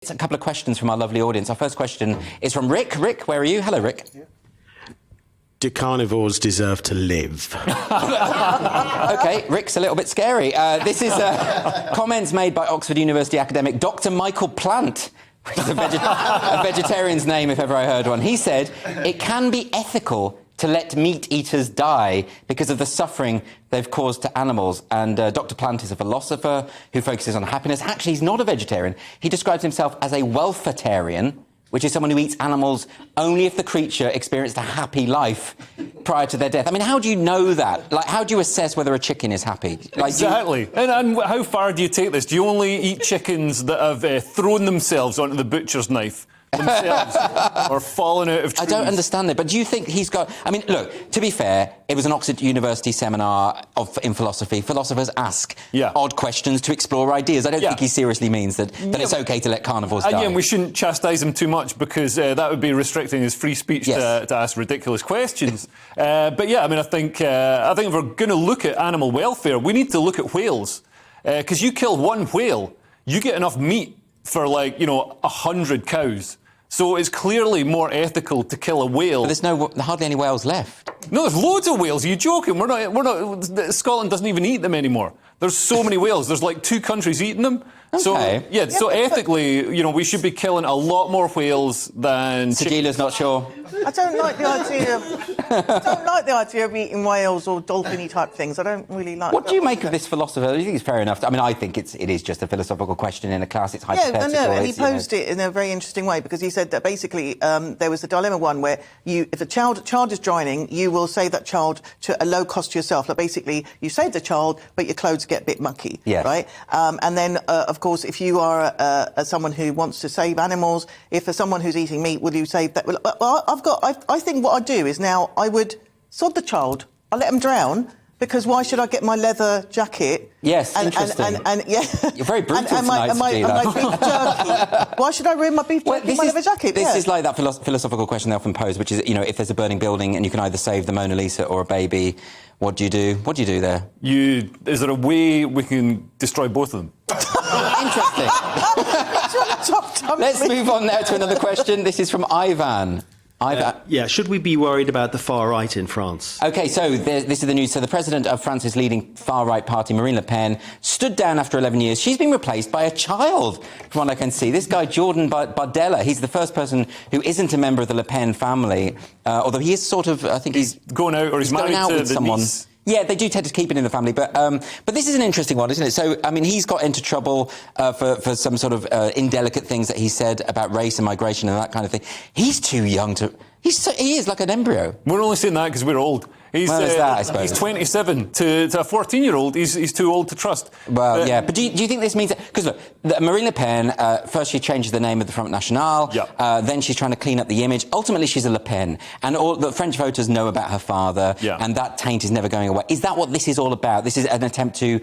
It's a couple of questions from our lovely audience. Our first question is from Rick. Rick, where are you? Hello, Rick. Do carnivores deserve to live? OK, Rick's a little bit scary. This is comments made by Oxford University academic Dr. Michael Plant, which is a vegetarian's name if ever I heard one. He said, it can be ethical to let meat eaters die because of the suffering they've caused to animals. And Dr. Plant is a philosopher who focuses on happiness. Actually, he's not a vegetarian. He describes himself as a welfaretarian, which is someone who eats animals only if the creature experienced a happy life prior to their death. I mean, how do you know that? Like, how do you assess whether a chicken is happy? Like, exactly. And how far do you take this? Do you only eat chickens that have thrown themselves onto the butcher's knife themselves or fallen out of trees? I don't understand it, but do you think he's got... I mean, look, to be fair, it was an Oxford University seminar in philosophy. Philosophers ask odd questions to explore ideas. I don't think he seriously means that it's OK to let carnivores die. Again, we shouldn't chastise him too much because that would be restricting his free speech to ask ridiculous questions. But yeah, I mean, I think if we're going to look at animal welfare, we need to look at whales. Because you kill one whale, you get enough meat for, 100 cows. So it's clearly more ethical to kill a whale. But there's hardly any whales left. No, there's loads of whales. Are you joking? We're not. Scotland doesn't even eat them anymore. There's so many whales. There's like 2 countries eating them. Okay. So ethically, we should be killing a lot more whales than... Sajeela's not sure. I don't like the idea of eating whales or dolphin-y type things. I don't really like... What do you make of this philosopher? Do you think it's fair enough? I mean, I think it is just a philosophical question in a class. It's hypothetical. Yeah, and he posed it in a very interesting way because he said that basically there was a dilemma one where if a child is drowning, you will save that child to a low cost to yourself. Like basically, you save the child, but your clothes get a bit mucky, right? And then, of course, if you are someone who wants to save animals, if there's someone who's eating meat, will you save that? Well, I think what I'd do is now I would sod the child. I let him drown because why should I get my leather jacket? Yes, interesting. And You're very brutal tonight, and my beef jerky. Why should I ruin my beef jerky and my leather jacket? This is like that philosophical question they often pose, which is, if there's a burning building and you can either save the Mona Lisa or a baby, what do you do? What do you do there? Is there a way we can destroy both of them? Interesting. Let's move on now to another question. This is from Ivan. Should we be worried about the far right in France? OK, so this is the news. So the president of France's leading far-right party, Marine Le Pen, stood down after 11 years. She's been replaced by a child, from what I can see. This guy, Jordan Bardella, he's the first person who isn't a member of the Le Pen family, although he is sort of, I think he's going out, or he's married going out to with someone. Niece. Yeah, they do tend to keep it in the family, but this is an interesting one, isn't it? So, I mean, he's got into trouble for some sort of indelicate things that he said about race and migration and that kind of thing. He's too young to... He is like an embryo. We're only saying that because we're old. He's 27. To a 14-year-old, he's too old to trust. Well, yeah. But do you think this means... Because, look, Marine Le Pen, first she changes the name of the Front National, then she's trying to clean up the image. Ultimately, she's a Le Pen. And all the French voters know about her father, and that taint is never going away. Is that what this is all about? This is an attempt to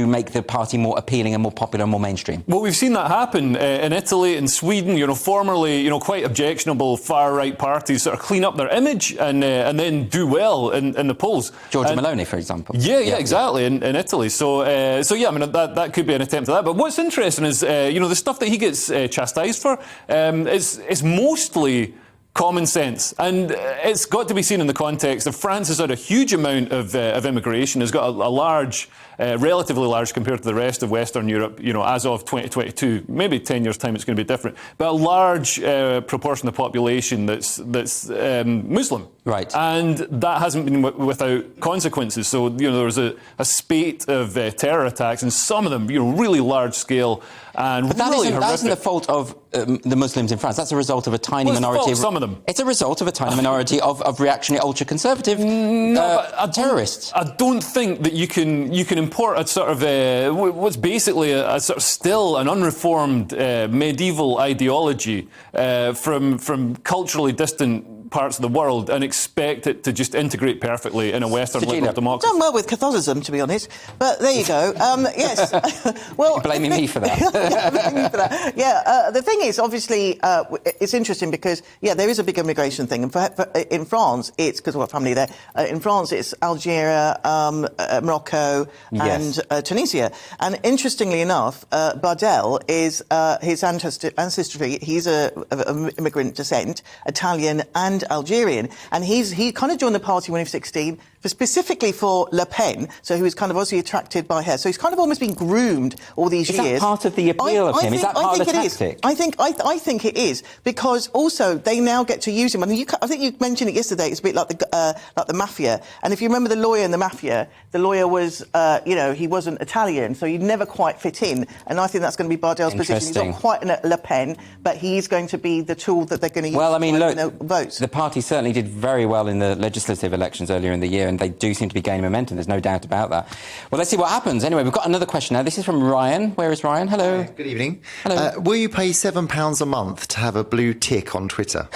make the party more appealing and more popular and more mainstream? Well, we've seen that happen in Italy and Sweden, formerly, quite objectionable far-right parties sort of clean up their image and then do well in the polls. Giorgia Meloni, for example. Yeah, exactly, in Italy. So yeah, I mean, that could be an attempt at that. But what's interesting is, the stuff that he gets chastised for is mostly common sense. And it's got to be seen in the context of France has had a huge amount of immigration. It's got a large, relatively large compared to the rest of Western Europe, as of 2022. Maybe 10 years' time it's going to be different. But a large proportion of the population that's Muslim. Right. And that hasn't been without consequences. So, there was a spate of terror attacks, and some of them, really large scale and but really horrific. That isn't the fault of the Muslims in France. That's a result of a tiny minority. Of some of them. It's a result of a tiny minority of reactionary, ultra-conservative terrorists. I don't think that you can import a sort of what's basically a sort of still an unreformed medieval ideology from culturally distant parts of the world and expect it to just integrate perfectly in a Western liberal democracy. Done well with Catholicism, to be honest. But there you go. Yes. Well, you're blaming me for that. Yeah, blaming you for that. Yeah. The thing is, obviously, it's interesting because there is a big immigration thing. In France, it's because we've got family there. In France, it's Algeria, Morocco, and Tunisia. And interestingly enough, Bardell is his ancestry. He's of immigrant descent, Italian and Algerian, and he kind of joined the party when he was 16. Specifically for Le Pen, so he was kind of obviously attracted by her. So he's kind of almost been groomed all these years. Is that part of the appeal of him? Is that part of the tactic? I think it is, because also they now get to use him. I think you mentioned it yesterday. It's a bit like the mafia. And if you remember the lawyer in the mafia, the lawyer was, he wasn't Italian, so he'd never quite fit in. And I think that's going to be Bardell's position. He's not quite a Le Pen, but he's going to be the tool that they're going to use. Well, I mean, look, votes. The party certainly did very well in the legislative elections earlier in the year, and they do seem to be gaining momentum. There's no doubt about that. Well, let's see what happens. Anyway, we've got another question now. This is from Ryan. Where is Ryan? Hello. Hi, good evening. Hello. Will you pay £7 a month to have a blue tick on Twitter?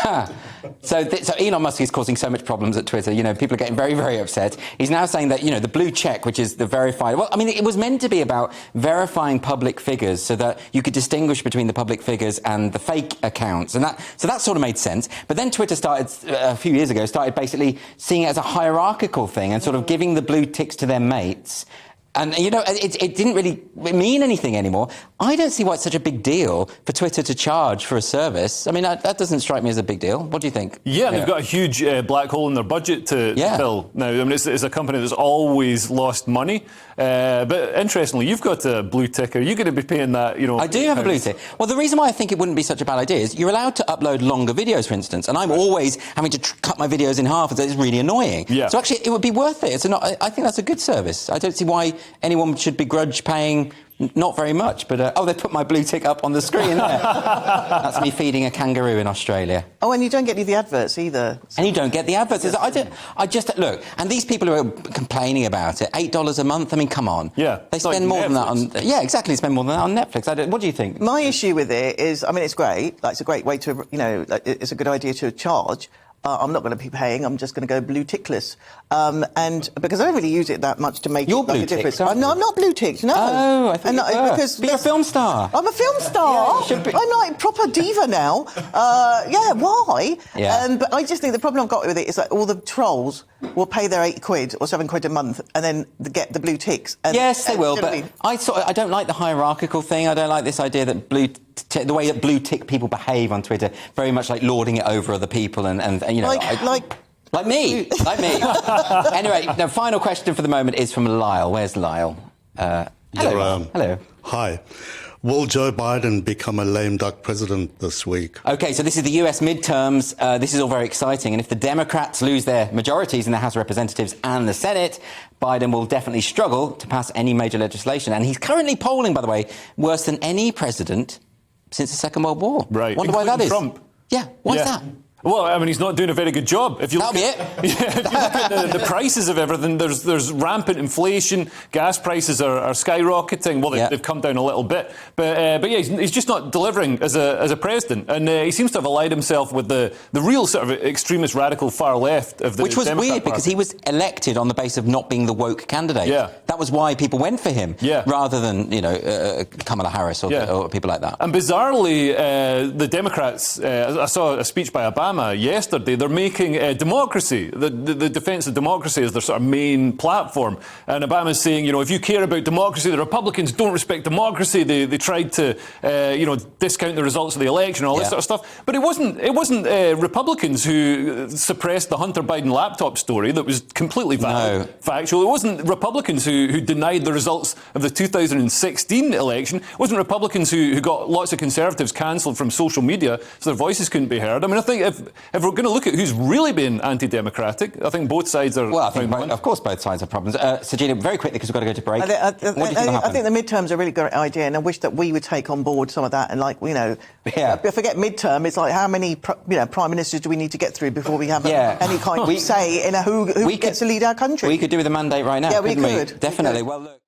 So Elon Musk is causing so much problems at Twitter. People are getting very, very upset. He's now saying that, the blue check, which is the verified... Well, I mean, it was meant to be about verifying public figures so that you could distinguish between the public figures and the fake accounts. And that sort of made sense. But then Twitter a few years ago, started basically seeing it as a hierarchical thing and sort of giving the blue ticks to their mates. And, it didn't really mean anything anymore. I don't see why it's such a big deal for Twitter to charge for a service. I mean, that doesn't strike me as a big deal. What do you think? Yeah, they've got a huge black hole in their budget to fill now. I mean, it's a company that's always lost money. But interestingly, you've got a blue tick. Are you going to be paying that, I do have a blue tick. Well, the reason why I think it wouldn't be such a bad idea is you're allowed to upload longer videos, for instance, and I'm always having to cut my videos in half. It's really annoying. Yeah. So actually, it would be worth it. I think that's a good service. I don't see why anyone should begrudge paying not very much, but they put my blue tick up on the screen there. That's me feeding a kangaroo in Australia. Oh, and you don't get any of the adverts either. And you don't get the adverts. Look, and these people who are complaining about it, $8 a month, I mean, come on. Yeah. They spend more than that on... Yeah, exactly, spend more than that on Netflix. What do you think? My issue with it is, I mean, it's great. It's a great way to, it's a good idea to charge. I'm not going to be paying. I'm just going to go blue tickless, and because I don't really use it that much to make a difference. No, I'm not blue ticked. No. Oh, I thought you were. Because you're a film star. I'm a film star. Yeah, I'm like proper diva now. Why? Yeah. But I just think the problem I've got with it is that all the trolls will pay their £8 or £7 a month and then get the blue ticks. Yes, they will. But I don't like the hierarchical thing. I don't like this idea that the way that blue tick people behave on Twitter, very much like lording it over other people and like me. Anyway, the final question for the moment is from Lyle. Where's Lyle? Hello. Hello. Hi. Will Joe Biden become a lame duck president this week? OK, so this is the US midterms. This is all very exciting. And if the Democrats lose their majorities in the House of Representatives and the Senate, Biden will definitely struggle to pass any major legislation. And he's currently polling, by the way, worse than any president since the Second World War. Right. Wonder why that is. Trump. Yeah, why is that? Well, I mean, he's not doing a very good job. If you That'll be it. If you look at the prices of everything, there's rampant inflation. Gas prices are skyrocketing. Well, they've come down a little bit, but he's just not delivering as a president. And he seems to have allied himself with the real sort of extremist, radical far left of the Which was Democrat weird because Party. he was elected on the basis of not being the woke candidate. Yeah. That was why people went for him, rather than Kamala Harris or people like that. And bizarrely, the Democrats. I saw a speech by Obama yesterday. They're making democracy, the defence of democracy, as their sort of main platform. And Obama's saying, if you care about democracy, the Republicans don't respect democracy. They tried to, discount the results of the election and all this sort of stuff. But it wasn't Republicans who suppressed the Hunter Biden laptop story that was completely valid, factual. It wasn't Republicans who denied the results of the 2016 election. It wasn't Republicans who got lots of Conservatives cancelled from social media so their voices couldn't be heard. I mean, I think if we're going to look at who's really been anti-democratic, I think both sides are... Well, I think, of course, both sides have problems. Sajeela, very quickly, because we've got to go to break. I think the midterms are a really great idea, and I wish that we would take on board some of that. And, forget midterm, it's like how many prime ministers do we need to get through before we have any kind of say in who gets to lead our country? We could do with a mandate right now, yeah, we couldn't could. Definitely. Well, look...